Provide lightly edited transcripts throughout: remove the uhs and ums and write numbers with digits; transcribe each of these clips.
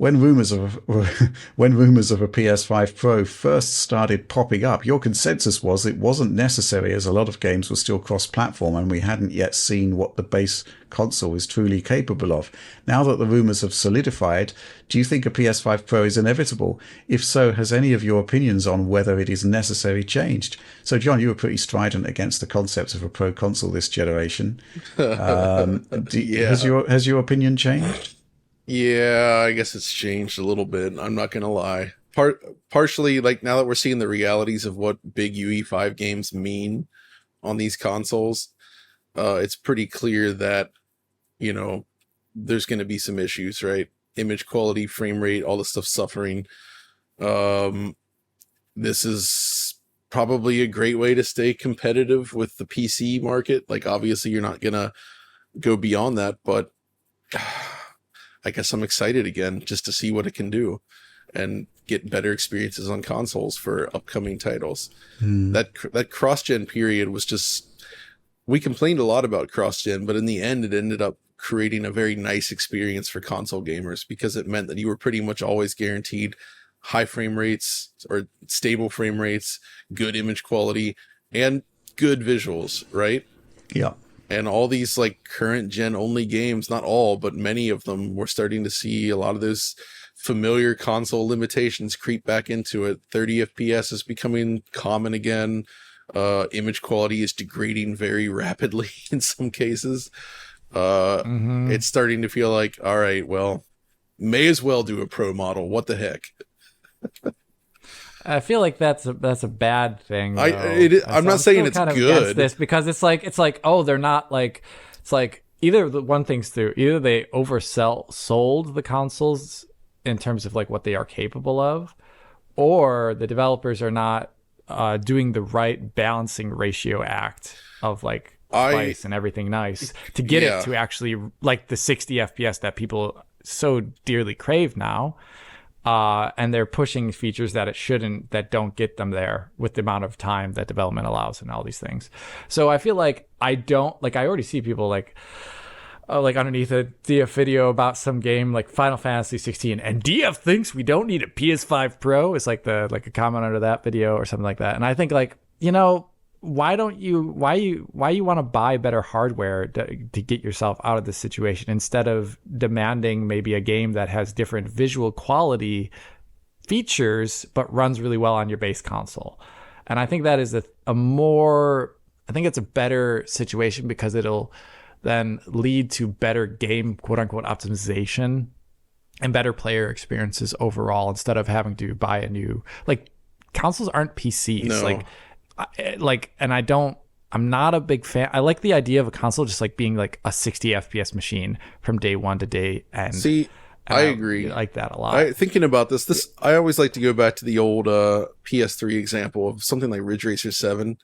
when rumors of when rumors of a PS5 Pro first started popping up, your consensus was it wasn't necessary as a lot of games were still cross-platform and we hadn't yet seen what the base console is truly capable of. Now that the rumors have solidified, do you think a PS5 Pro is inevitable? If so, has any of your opinions on whether it is necessary changed? So, John, you were pretty strident against the concept of a Pro console this generation. Yeah. Has your opinion changed? Yeah, I guess it's changed a little bit. I'm not gonna lie. Partially, like now that we're seeing the realities of what big UE5 games mean on these consoles, it's pretty clear that, you know, there's going to be some issues, right? Image quality, frame rate, all this stuff suffering. This is probably a great way to stay competitive with the PC market. Like, obviously, you're not going to go beyond that, but I guess I'm excited again just to see what it can do and get better experiences on consoles for upcoming titles. That cross-gen period was just, we complained a lot about cross-gen, but in the end, it ended up creating a very nice experience for console gamers because it meant that you were pretty much always guaranteed high frame rates or stable frame rates, good image quality, and good visuals, right? Yeah. And all these like current gen only games, not all, but many of them, we're starting to see a lot of those familiar console limitations creep back into it. 30 FPS is becoming common again. Image quality is degrading very rapidly in some cases. It's starting to feel like, all right, well, may as well do a pro model. What the heck? I feel like that's a bad thing. I'm not saying it's kind of good. Against this because it's like oh, they're not like, it's like either the one thing's through, either they sold the consoles in terms of like what they are capable of, or the developers are not doing the right balancing ratio act of like price and everything nice to get it to actually like the 60 FPS that people so dearly crave now. And they're pushing features that it shouldn't, that don't get them there with the amount of time that development allows and all these things. So I feel like I already see people like underneath a DF video about some game like Final Fantasy 16, and DF thinks we don't need a PS5 Pro. It's like a comment under that video or something like that. And I think like, you know, why you want to buy better hardware to get yourself out of this situation instead of demanding maybe a game that has different visual quality features but runs really well on your base console. And I think that is I think it's a better situation because it'll then lead to better game quote unquote optimization and better player experiences overall instead of having to buy a new, like, consoles aren't PCs. No. I'm not a big fan. I like the idea of a console just like being like a 60 FPS machine from day one to day end. See, and I agree. I like that a lot. Thinking about this, I always like to go back to the old PS3 example of something like Ridge Racer 7,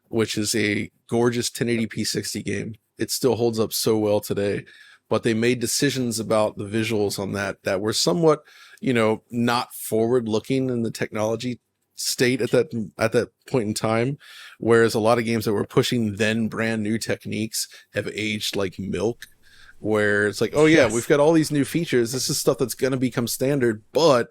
which is a gorgeous 1080p 60 game. It still holds up so well today, but they made decisions about the visuals on that were somewhat, you know, not forward looking in the technology state at that point in time, whereas a lot of games that were pushing then brand new techniques have aged like milk, where it's like, oh yeah, we've got all these new features, this is stuff that's going to become standard, but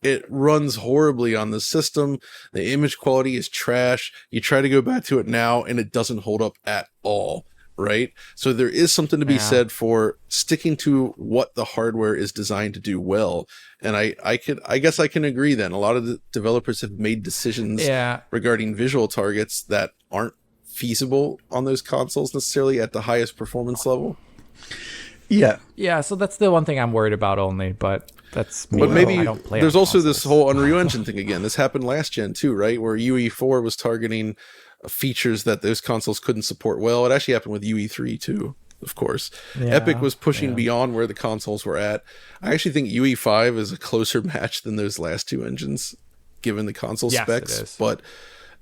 it runs horribly on the system, the image quality is trash, you try to go back to it now and it doesn't hold up at all, right? So there is something to be said for sticking to what the hardware is designed to do well. And I guess I can agree then. A lot of the developers have made decisions regarding visual targets that aren't feasible on those consoles necessarily at the highest performance level. Yeah. Yeah, so that's the one thing I'm worried about only, but that's me. But maybe I don't play there's on also consoles. this whole Unreal Engine thing again. This happened last gen too, right? Where UE4 was targeting features that those consoles couldn't support well. It actually happened with UE3 too, of course. Epic was pushing beyond where the consoles were at. I actually think UE5 is a closer match than those last two engines, given the console specs. It is.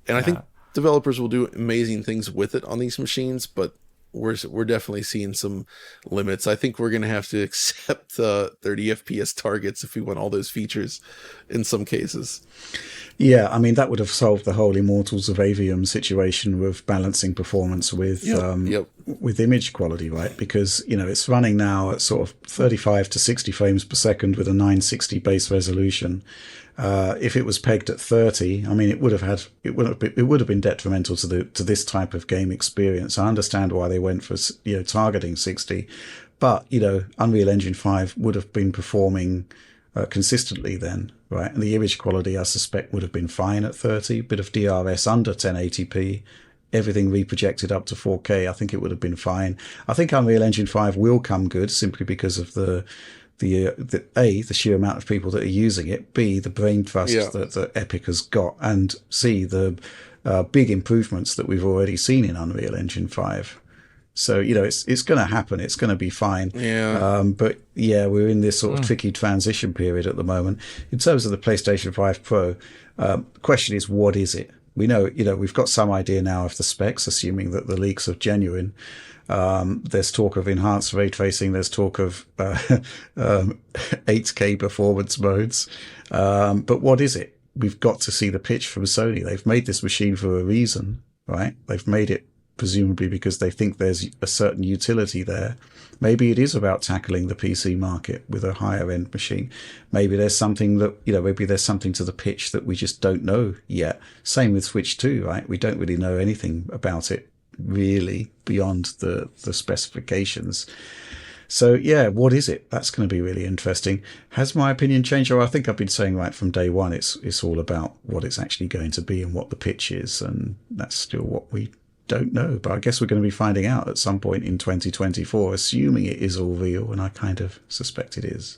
I think developers will do amazing things with it on these machines, but we're definitely seeing some limits. I think we're going to have to accept 30 FPS targets if we want all those features in some cases. Yeah, I mean, that would have solved the whole Immortals of Avium situation with balancing performance with with image quality, right? Because, it's running now at sort of 35 to 60 frames per second with a 960 base resolution. If it was pegged at 30, I mean, it would have been detrimental to this type of game experience. I understand why they went for, targeting 60, but, Unreal Engine 5 would have been performing consistently then, right? And the image quality, I suspect, would have been fine at 30. Bit of DRS under 1080p, everything reprojected up to 4K. I think it would have been fine. I think Unreal Engine 5 will come good simply because of the sheer amount of people that are using it, B, the brain trust that Epic has got, and C, the big improvements that we've already seen in Unreal Engine 5. So, it's going to happen. It's going to be fine. Yeah. But yeah, we're in this sort of tricky transition period at the moment. In terms of the PlayStation 5 Pro, the question is, what is it? We know, we've got some idea now of the specs, assuming that the leaks are genuine. There's talk of enhanced ray tracing. There's talk of 8K performance modes. But what is it? We've got to see the pitch from Sony. They've made this machine for a reason, right? They've made it presumably because they think there's a certain utility there. Maybe it is about tackling the PC market with a higher end machine. Maybe there's something that, maybe there's something to the pitch that we just don't know yet. Same with Switch 2, right? We don't really know anything about it really beyond the specifications. So yeah, what is it? That's going to be really interesting. Has my opinion changed? I think I've been saying right from day one, it's all about what it's actually going to be and what the pitch is. And that's still what we don't know, but I guess we're going to be finding out at some point in 2024, assuming it is all real, and I kind of suspect it is.